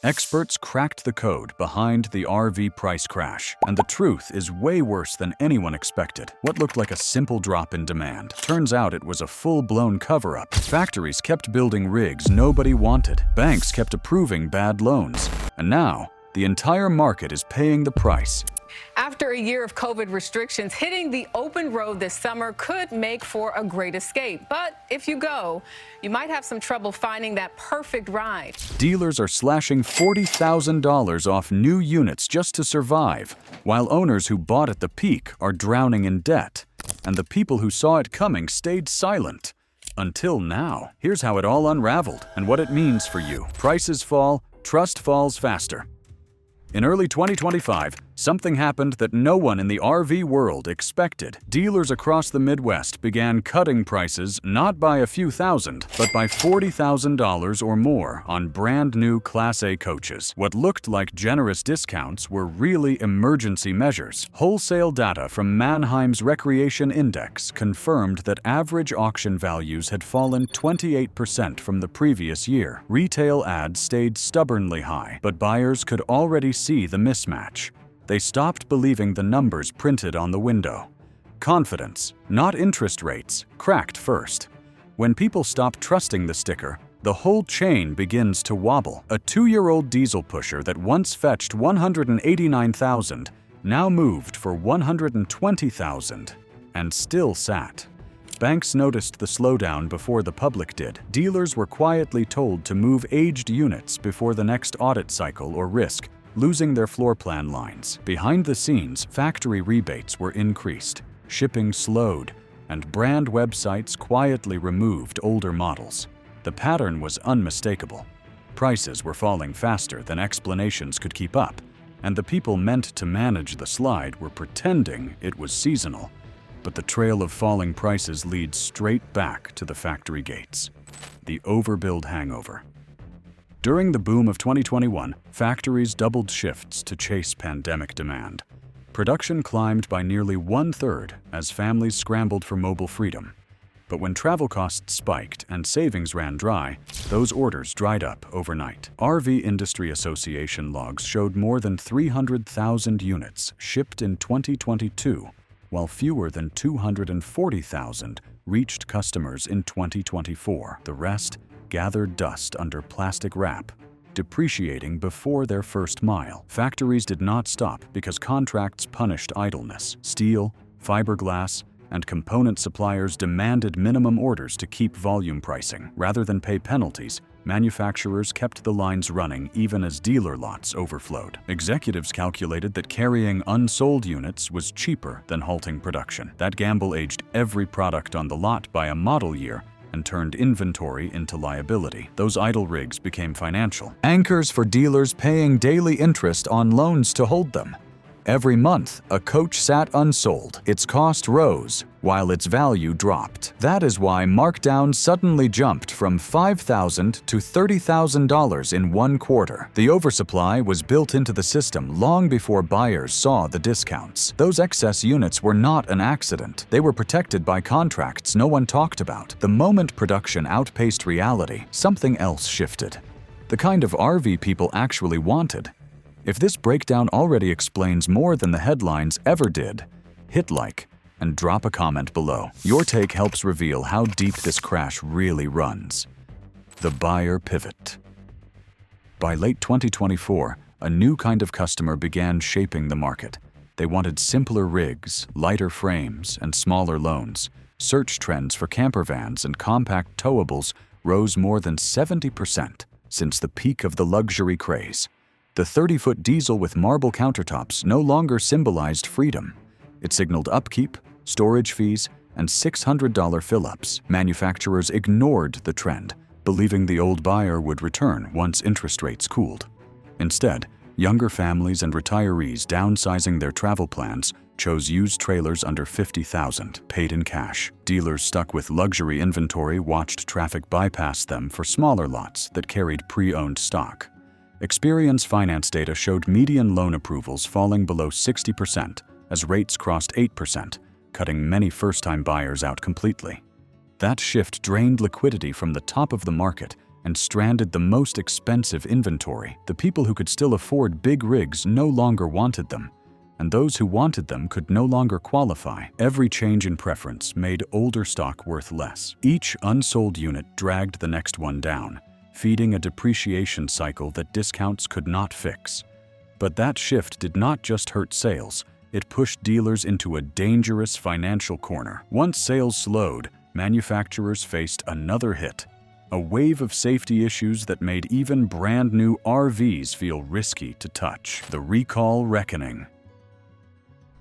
Experts cracked the code behind the R-vee price crash, and the truth is way worse than anyone expected. What looked like a simple drop in demand turns out it was a full-blown cover-up. Factories kept building rigs nobody wanted, banks kept approving bad loans, and now the entire market is paying the price. After a year of COVID restrictions, hitting the open road this summer could make for a great escape. But if you go, you might have some trouble finding that perfect ride. Dealers are slashing $40,000 off new units just to survive, while owners who bought at the peak are drowning in debt. And the people who saw it coming stayed silent. Until now. Here's how it all unraveled and what it means for you. Prices fall, trust falls faster. In early 2025, something happened that no one in the R-vee world expected. Dealers across the Midwest began cutting prices not by a few thousand, but by $40,000 or more on brand new Class A coaches. What looked like generous discounts were really emergency measures. Wholesale data from Mannheim's Recreation Index confirmed that average auction values had fallen 28% from the previous year. Retail ads stayed stubbornly high, but buyers could already see the mismatch. They stopped believing the numbers printed on the window. Confidence, not interest rates, cracked first. When people stop trusting the sticker, the whole chain begins to wobble. A 2-year-old diesel pusher that once fetched $189,000 now moved for $120,000 and still sat. Banks noticed the slowdown before the public did. Dealers were quietly told to move aged units before the next audit cycle or risk losing their floor plan lines. Behind the scenes, factory rebates were increased, shipping slowed, and brand websites quietly removed older models. The pattern was unmistakable. Prices were falling faster than explanations could keep up, and the people meant to manage the slide were pretending it was seasonal. But the trail of falling prices leads straight back to the factory gates. The overbuild hangover. During the boom of 2021, factories doubled shifts to chase pandemic demand. Production climbed by nearly 1/3 as families scrambled for mobile freedom. But when travel costs spiked and savings ran dry, those orders dried up overnight. R-vee Industry Association logs showed more than 300,000 units shipped in 2022, while fewer than 240,000 reached customers in 2024. The rest gathered dust under plastic wrap, depreciating before their first mile. Factories did not stop because contracts punished idleness. Steel, fiberglass, and component suppliers demanded minimum orders to keep volume pricing. Rather than pay penalties, manufacturers kept the lines running even as dealer lots overflowed. Executives calculated that carrying unsold units was cheaper than halting production. That gamble aged every product on the lot by a model year and turned inventory into liability. Those idle rigs became financial anchors for dealers paying daily interest on loans to hold them. Every month, a coach sat unsold. Its cost rose, while its value dropped. That is why markdowns suddenly jumped from $5,000 to $30,000 in one quarter. The oversupply was built into the system long before buyers saw the discounts. Those excess units were not an accident. They were protected by contracts no one talked about. The moment production outpaced reality, something else shifted. The kind of R-vee people actually wanted. If this breakdown already explains more than the headlines ever did, hit like and drop a comment below. Your take helps reveal how deep this crash really runs. The buyer pivot. By late 2024, a new kind of customer began shaping the market. They wanted simpler rigs, lighter frames, and smaller loans. Search trends for camper vans and compact towables rose more than 70% since the peak of the luxury craze. The 30-foot diesel with marble countertops no longer symbolized freedom. It signaled upkeep, storage fees, and $600 fill-ups. Manufacturers ignored the trend, believing the old buyer would return once interest rates cooled. Instead, younger families and retirees downsizing their travel plans chose used trailers under $50,000, paid in cash. Dealers stuck with luxury inventory watched traffic bypass them for smaller lots that carried pre-owned stock. Experience finance data showed median loan approvals falling below 60% as rates crossed 8%, cutting many first-time buyers out completely. That shift drained liquidity from the top of the market and stranded the most expensive inventory. The people who could still afford big rigs no longer wanted them, and those who wanted them could no longer qualify. Every change in preference made older stock worth less. Each unsold unit dragged the next one down, feeding a depreciation cycle that discounts could not fix. But that shift did not just hurt sales, it pushed dealers into a dangerous financial corner. Once sales slowed, manufacturers faced another hit, a wave of safety issues that made even brand new R-vees feel risky to touch. The recall reckoning.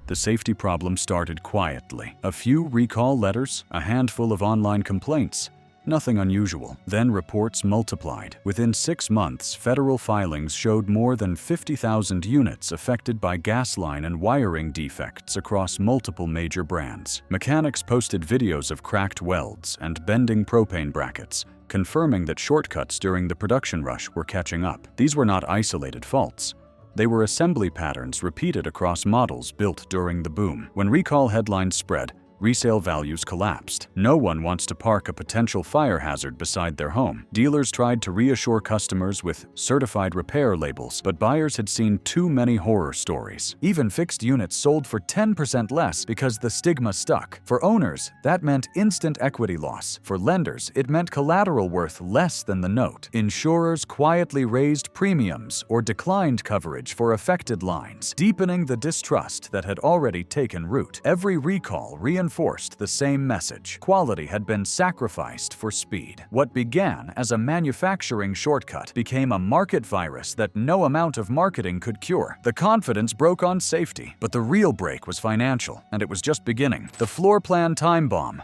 The safety problem started quietly. A few recall letters, a handful of online complaints. Nothing unusual. Then reports multiplied. Within 6 months, federal filings showed more than 50,000 units affected by gas line and wiring defects across multiple major brands. Mechanics posted videos of cracked welds and bending propane brackets, confirming that shortcuts during the production rush were catching up. These were not isolated faults. They were assembly patterns repeated across models built during the boom. When recall headlines spread, resale values collapsed. No one wants to park a potential fire hazard beside their home. Dealers tried to reassure customers with certified repair labels, but buyers had seen too many horror stories. Even fixed units sold for 10% less because the stigma stuck. For owners, that meant instant equity loss. For lenders, it meant collateral worth less than the note. Insurers quietly raised premiums or declined coverage for affected lines, deepening the distrust that had already taken root. Every recall reinforced the same message. Quality had been sacrificed for speed. What began as a manufacturing shortcut became a market virus that no amount of marketing could cure. The confidence broke on safety, but the real break was financial, and it was just beginning. The floor plan time bomb.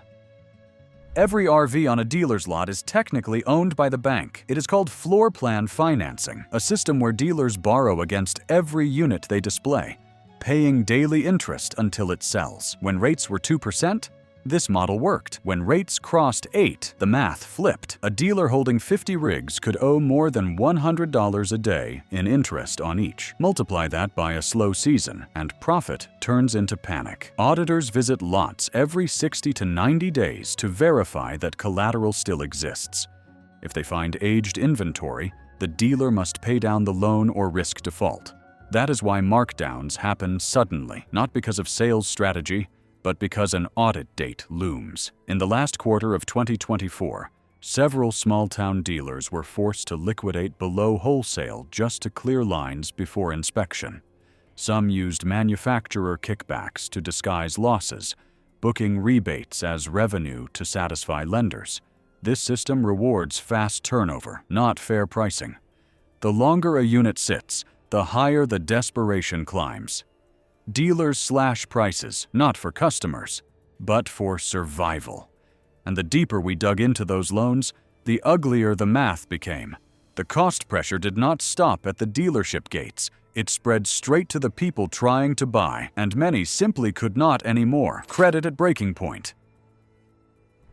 Every R-vee on a dealer's lot is technically owned by the bank. It is called floor plan financing, a system where dealers borrow against every unit they display, paying daily interest until it sells. When rates were 2%, this model worked. When rates crossed 8%, the math flipped. A dealer holding 50 rigs could owe more than $100 a day in interest on each. Multiply that by a slow season, and profit turns into panic. Auditors visit lots every 60 to 90 days to verify that collateral still exists. If they find aged inventory, the dealer must pay down the loan or risk default. That is why markdowns happen suddenly, not because of sales strategy, but because an audit date looms. In the last quarter of 2024, several small-town dealers were forced to liquidate below wholesale just to clear lines before inspection. Some used manufacturer kickbacks to disguise losses, booking rebates as revenue to satisfy lenders. This system rewards fast turnover, not fair pricing. The longer a unit sits, the higher the desperation climbs. Dealers slash prices, not for customers, but for survival. And the deeper we dug into those loans, the uglier the math became. The cost pressure did not stop at the dealership gates. It spread straight to the people trying to buy, and many simply could not anymore. Credit at breaking point.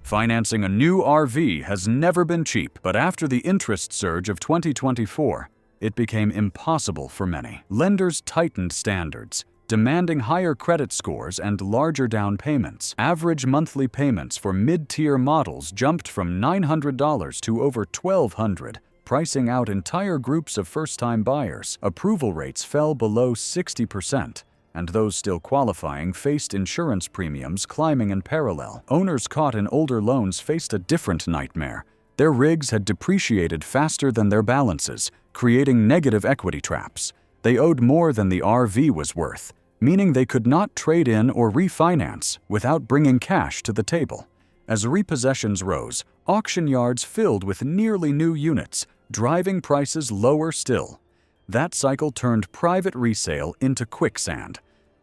Financing a new R-vee has never been cheap, but after the interest surge of 2024, it became impossible for many. Lenders tightened standards, demanding higher credit scores and larger down payments. Average monthly payments for mid-tier models jumped from $900 to over $1,200, pricing out entire groups of first-time buyers. Approval rates fell below 60%, and those still qualifying faced insurance premiums climbing in parallel. Owners caught in older loans faced a different nightmare. Their rigs had depreciated faster than their balances, creating negative equity traps. They owed more than the R-vee was worth, meaning they could not trade in or refinance without bringing cash to the table. As repossessions rose, auction yards filled with nearly new units, driving prices lower still. That cycle turned private resale into quicksand.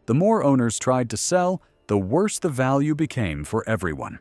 The more owners tried to sell, the worse the value became for everyone.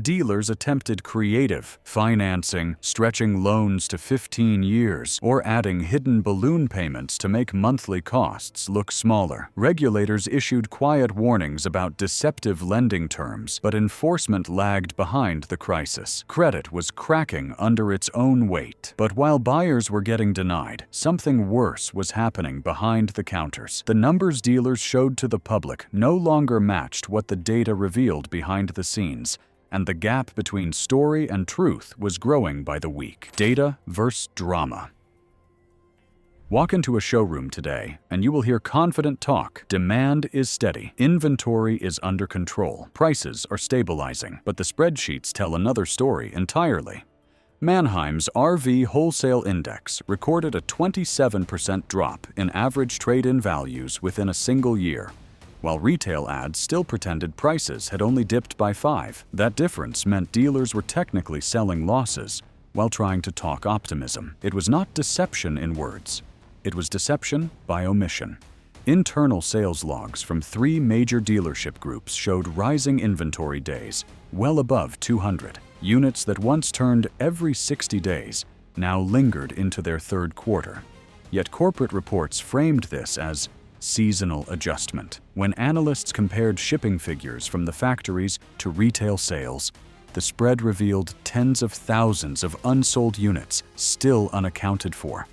Dealers attempted creative financing, stretching loans to 15 years, or adding hidden balloon payments to make monthly costs look smaller. Regulators issued quiet warnings about deceptive lending terms, but enforcement lagged behind the crisis. Credit was cracking under its own weight. But while buyers were getting denied, something worse was happening behind the counters. The numbers dealers showed to the public no longer matched what the data revealed behind the scenes. and the gap between story and truth was growing by the week. Data versus drama. Walk into a showroom today, and you will hear confident talk. Demand is steady. Inventory is under control. Prices are stabilizing. But the spreadsheets tell another story entirely. Mannheim's R-vee Wholesale Index recorded a 27% drop in average trade-in values within a single year, while retail ads still pretended prices had only dipped by 5%. That difference meant dealers were technically selling losses while trying to talk optimism. It was not deception in words. It was deception by omission. Internal sales logs from 3 major dealership groups showed rising inventory days, well above 200. Units that once turned every 60 days now lingered into their third quarter. Yet corporate reports framed this as seasonal adjustment. When analysts compared shipping figures from the factories to retail sales, the spread revealed tens of thousands of unsold units still unaccounted for.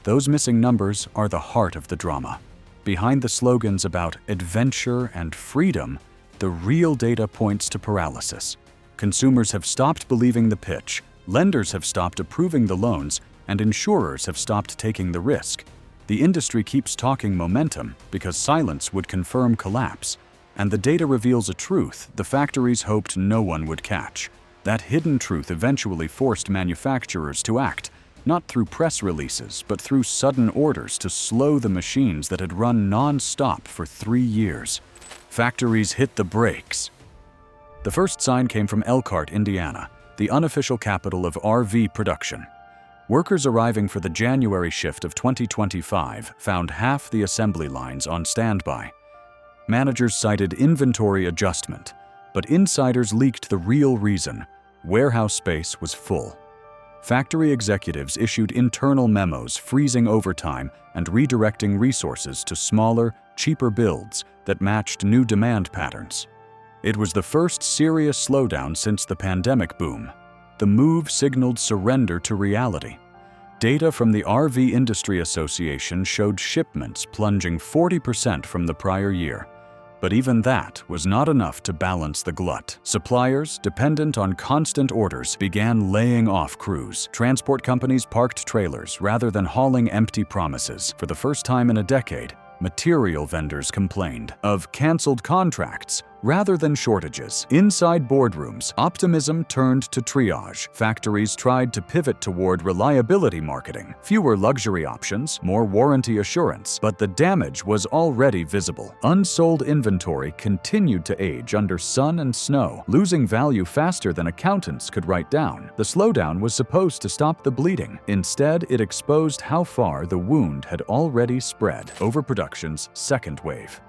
Those missing numbers are the heart of the drama. Behind the slogans about adventure and freedom, the real data points to paralysis. Consumers have stopped believing the pitch, lenders have stopped approving the loans, and insurers have stopped taking the risk. The industry keeps talking momentum because silence would confirm collapse, and the data reveals a truth the factories hoped no one would catch. That hidden truth eventually forced manufacturers to act, not through press releases, but through sudden orders to slow the machines that had run non-stop for 3 years. Factories hit the brakes. The first sign came from Elkhart, Indiana, the unofficial capital of R-vee production. Workers arriving for the January shift of 2025 found half the assembly lines on standby. Managers cited inventory adjustment, but insiders leaked the real reason: warehouse space was full. Factory executives issued internal memos freezing overtime and redirecting resources to smaller, cheaper builds that matched new demand patterns. It was the first serious slowdown since the pandemic boom. The move signaled surrender to reality. Data from the R-vee Industry Association showed shipments plunging 40% from the prior year. But even that was not enough to balance the glut. Suppliers, dependent on constant orders, began laying off crews. Transport companies parked trailers rather than hauling empty promises. For the first time in a decade, material vendors complained of canceled contracts rather than shortages. Inside boardrooms, optimism turned to triage. Factories tried to pivot toward reliability marketing. Fewer luxury options, more warranty assurance, but the damage was already visible. Unsold inventory continued to age under sun and snow, losing value faster than accountants could write down. The slowdown was supposed to stop the bleeding. Instead, it exposed how far the wound had already spread. Overproduction's second wave.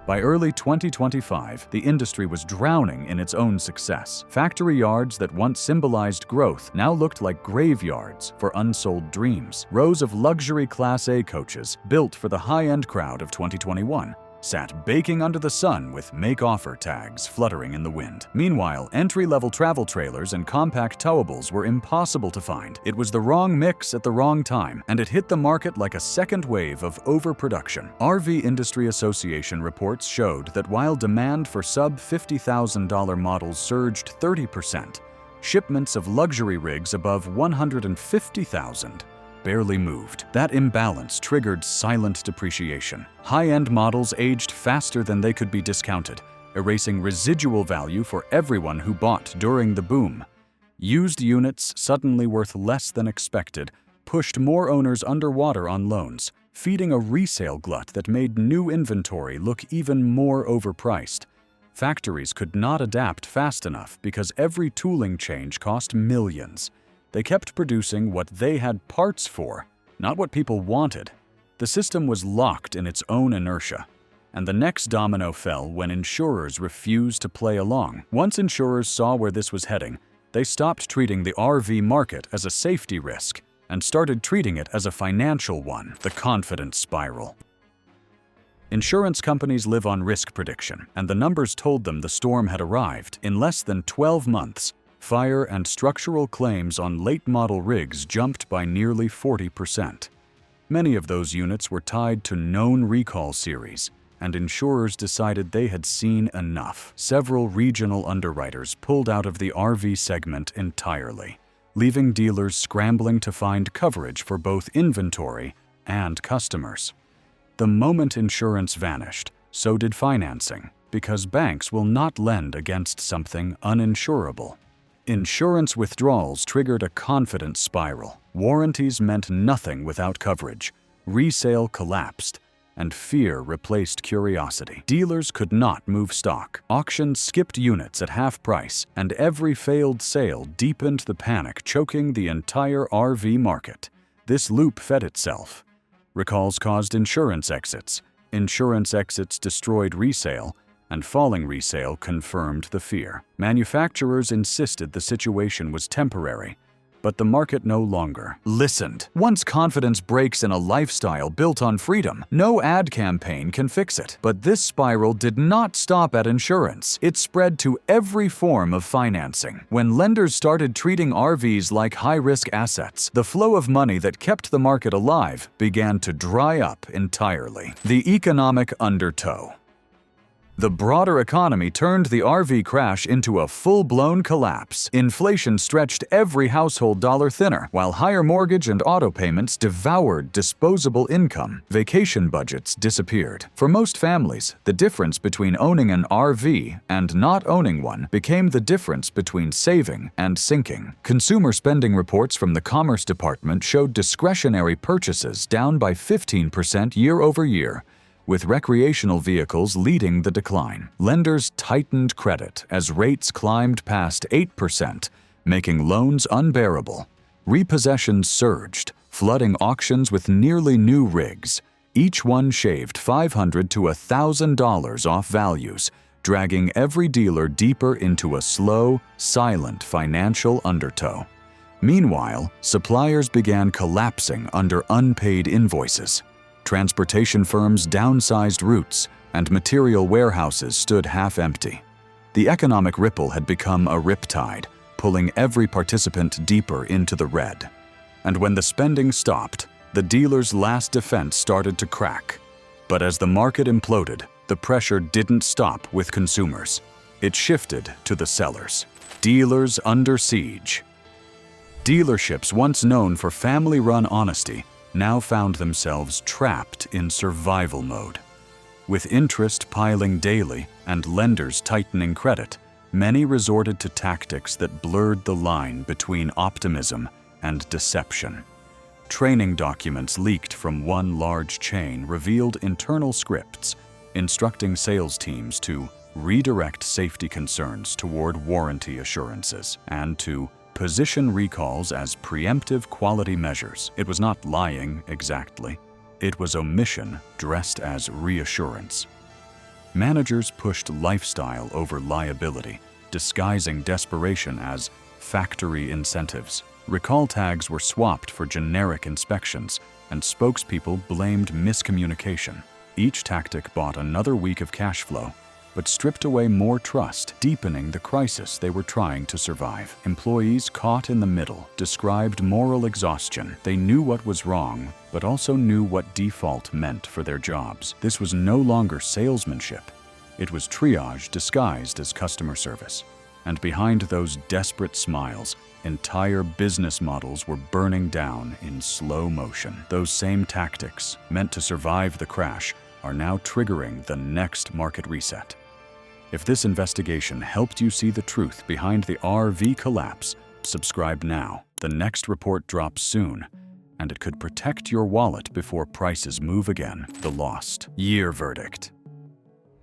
By early 2025, the industry was drowning in its own success. Factory yards that once symbolized growth now looked like graveyards for unsold dreams. Rows of luxury Class A coaches, built for the high-end crowd of 2021, sat baking under the sun with make-offer tags fluttering in the wind. Meanwhile, entry-level travel trailers and compact towables were impossible to find. It was the wrong mix at the wrong time, and it hit the market like a second wave of overproduction. R-vee Industry Association reports showed that while demand for sub-$50,000 models surged 30%, shipments of luxury rigs above $150,000 barely moved. That imbalance triggered silent depreciation. High-end models aged faster than they could be discounted, erasing residual value for everyone who bought during the boom. Used units, suddenly worth less than expected, pushed more owners underwater on loans, feeding a resale glut that made new inventory look even more overpriced. Factories could not adapt fast enough because every tooling change cost millions. They kept producing what they had parts for, not what people wanted. The system was locked in its own inertia, and the next domino fell when insurers refused to play along. Once insurers saw where this was heading, they stopped treating the R-vee market as a safety risk and started treating it as a financial one. The confidence spiral. Insurance companies live on risk prediction, and the numbers told them the storm had arrived. In less than 12 months, fire and structural claims on late-model rigs jumped by nearly 40%. Many of those units were tied to known recall series, and insurers decided they had seen enough. Several regional underwriters pulled out of the R-vee segment entirely, leaving dealers scrambling to find coverage for both inventory and customers. The moment insurance vanished, so did financing, because banks will not lend against something uninsurable. Insurance withdrawals triggered a confidence spiral. Warranties meant nothing without coverage. Resale collapsed, and fear replaced curiosity. Dealers could not move stock. Auctions skipped units at half price, and every failed sale deepened the panic, choking the entire R-vee market. This loop fed itself. Recalls caused insurance exits. Insurance exits destroyed resale, and falling resale confirmed the fear. Manufacturers insisted the situation was temporary, but the market no longer listened. Once confidence breaks in a lifestyle built on freedom, no ad campaign can fix it. But this spiral did not stop at insurance. It spread to every form of financing. When lenders started treating R-vees like high-risk assets, the flow of money that kept the market alive began to dry up entirely. The economic undertow. The broader economy turned the R-vee crash into a full-blown collapse. Inflation stretched every household dollar thinner, while higher mortgage and auto payments devoured disposable income. Vacation budgets disappeared. For most families, the difference between owning an R-vee and not owning one became the difference between saving and sinking. Consumer spending reports from the Commerce Department showed discretionary purchases down by 15% year-over-year, with recreational vehicles leading the decline. Lenders tightened credit as rates climbed past 8%, making loans unbearable. Repossessions surged, flooding auctions with nearly new rigs. Each one shaved $500 to $1,000 off values, dragging every dealer deeper into a slow, silent financial undertow. Meanwhile, suppliers began collapsing under unpaid invoices. Transportation firms downsized routes, and material warehouses stood half-empty. The economic ripple had become a riptide, pulling every participant deeper into the red. And when the spending stopped, the dealer's last defense started to crack. But as the market imploded, the pressure didn't stop with consumers. It shifted to the sellers. Dealers under siege. Dealerships once known for family-run honesty now found themselves trapped in survival mode. With interest piling daily and lenders tightening credit, many resorted to tactics that blurred the line between optimism and deception. Training documents leaked from one large chain revealed internal scripts instructing sales teams to redirect safety concerns toward warranty assurances and to position recalls as preemptive quality measures. It was not lying exactly. It was omission dressed as reassurance. Managers pushed lifestyle over liability, disguising desperation as factory incentives. Recall tags were swapped for generic inspections, and spokespeople blamed miscommunication. Each tactic bought another week of cash flow, but stripped away more trust, deepening the crisis they were trying to survive. Employees caught in the middle described moral exhaustion. They knew what was wrong, but also knew what default meant for their jobs. This was no longer salesmanship. It was triage disguised as customer service. And behind those desperate smiles, entire business models were burning down in slow motion. Those same tactics, meant to survive the crash, are now triggering the next market reset. If this investigation helped you see the truth behind the R-vee collapse, subscribe now. The next report drops soon, and it could protect your wallet before prices move again. The Lost Year Verdict.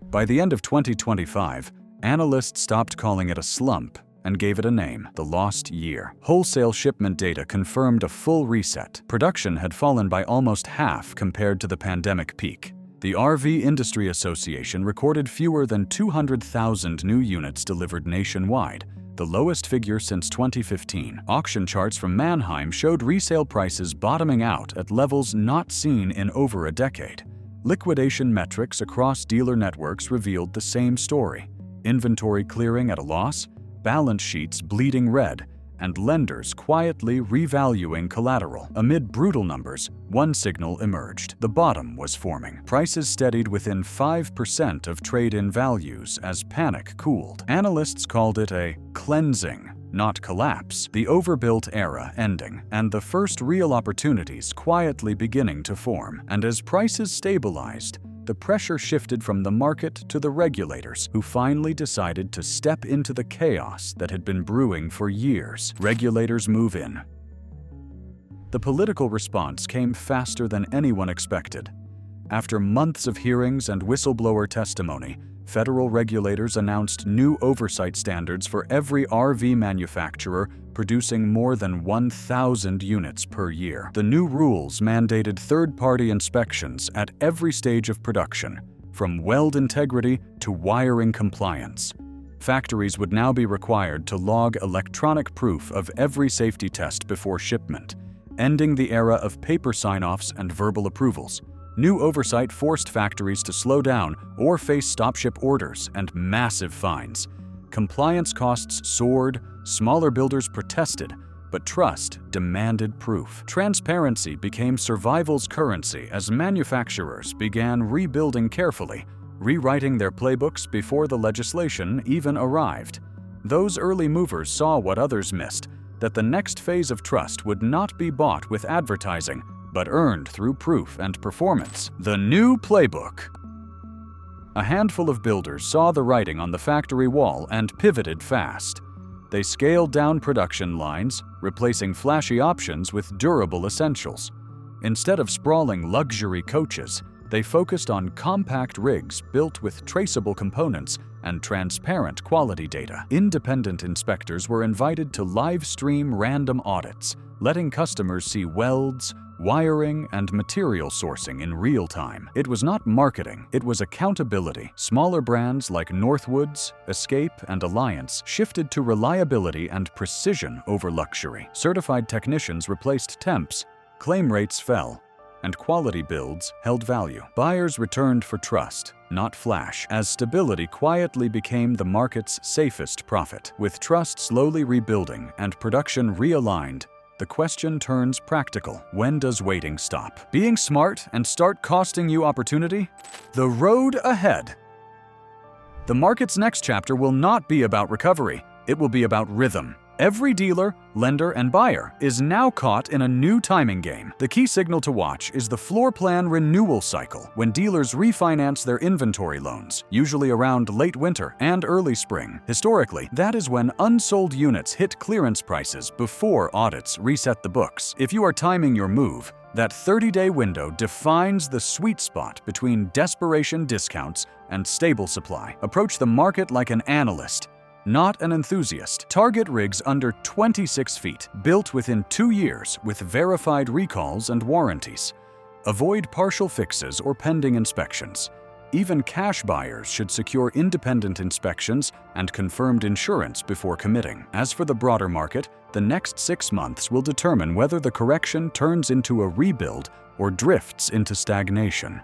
By the end of 2025, analysts stopped calling it a slump and gave it a name: the lost year. Wholesale shipment data confirmed a full reset. Production had fallen by almost half compared to the pandemic peak. The R-vee Industry Association recorded fewer than 200,000 new units delivered nationwide, the lowest figure since 2015. Auction charts from Manheim showed resale prices bottoming out at levels not seen in over a decade. Liquidation metrics across dealer networks revealed the same story: inventory clearing at a loss, balance sheets bleeding red, and lenders quietly revaluing collateral. Amid brutal numbers, one signal emerged. The bottom was forming. Prices steadied within 5% of trade-in values as panic cooled. Analysts called it a cleansing, not collapse, the overbuilt era ending, and the first real opportunities quietly beginning to form. And as prices stabilized, the pressure shifted from the market to the regulators, who finally decided to step into the chaos that had been brewing for years. Regulators move in. The political response came faster than anyone expected. After months of hearings and whistleblower testimony, federal regulators announced new oversight standards for every R-vee manufacturer producing more than 1,000 units per year. The new rules mandated third-party inspections at every stage of production, from weld integrity to wiring compliance. Factories would now be required to log electronic proof of every safety test before shipment, ending the era of paper sign-offs and verbal approvals. New oversight forced factories to slow down or face stop-ship orders and massive fines. Compliance costs soared, smaller builders protested, but trust demanded proof. Transparency became survival's currency as manufacturers began rebuilding carefully, rewriting their playbooks before the legislation even arrived. Those early movers saw what others missed, that the next phase of trust would not be bought with advertising, but earned through proof and performance. The new playbook. A handful of builders saw the writing on the factory wall and pivoted fast. They scaled down production lines, replacing flashy options with durable essentials. Instead of sprawling luxury coaches, they focused on compact rigs built with traceable components and transparent quality data. Independent inspectors were invited to live-stream random audits, letting customers see welds, wiring, and material sourcing in real time. It was not marketing, it was accountability. Smaller brands like Northwoods, Escape, and Alliance shifted to reliability and precision over luxury. Certified technicians replaced temps, claim rates fell, and quality builds held value. Buyers returned for trust, not flash, as stability quietly became the market's safest profit. With trust slowly rebuilding and production realigned, the question turns practical. When does waiting stop being smart and start costing you opportunity? The road ahead. The market's next chapter will not be about recovery. It will be about rhythm. Every dealer, lender, and buyer is now caught in a new timing game. The key signal to watch is the floor plan renewal cycle, when dealers refinance their inventory loans, usually around late winter and early spring. Historically, that is when unsold units hit clearance prices before audits reset the books. If you are timing your move, that 30-day window defines the sweet spot between desperation discounts and stable supply. Approach the market like an analyst, not an enthusiast. Target rigs under 26 feet, built within 2 years with verified recalls and warranties. Avoid partial fixes or pending inspections. Even cash buyers should secure independent inspections and confirmed insurance before committing. As for the broader market, the next 6 months will determine whether the correction turns into a rebuild or drifts into stagnation.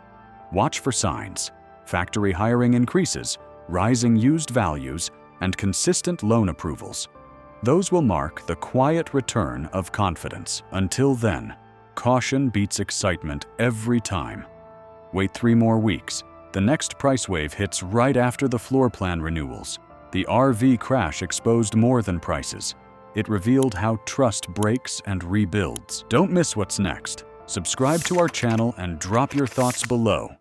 Watch for signs. Factory hiring increases, rising used values, and consistent loan approvals. Those will mark the quiet return of confidence. Until then, caution beats excitement every time. Wait 3 more weeks. The next price wave hits right after the floor plan renewals. The R-vee crash exposed more than prices. It revealed how trust breaks and rebuilds. Don't miss what's next. Subscribe to our channel and drop your thoughts below.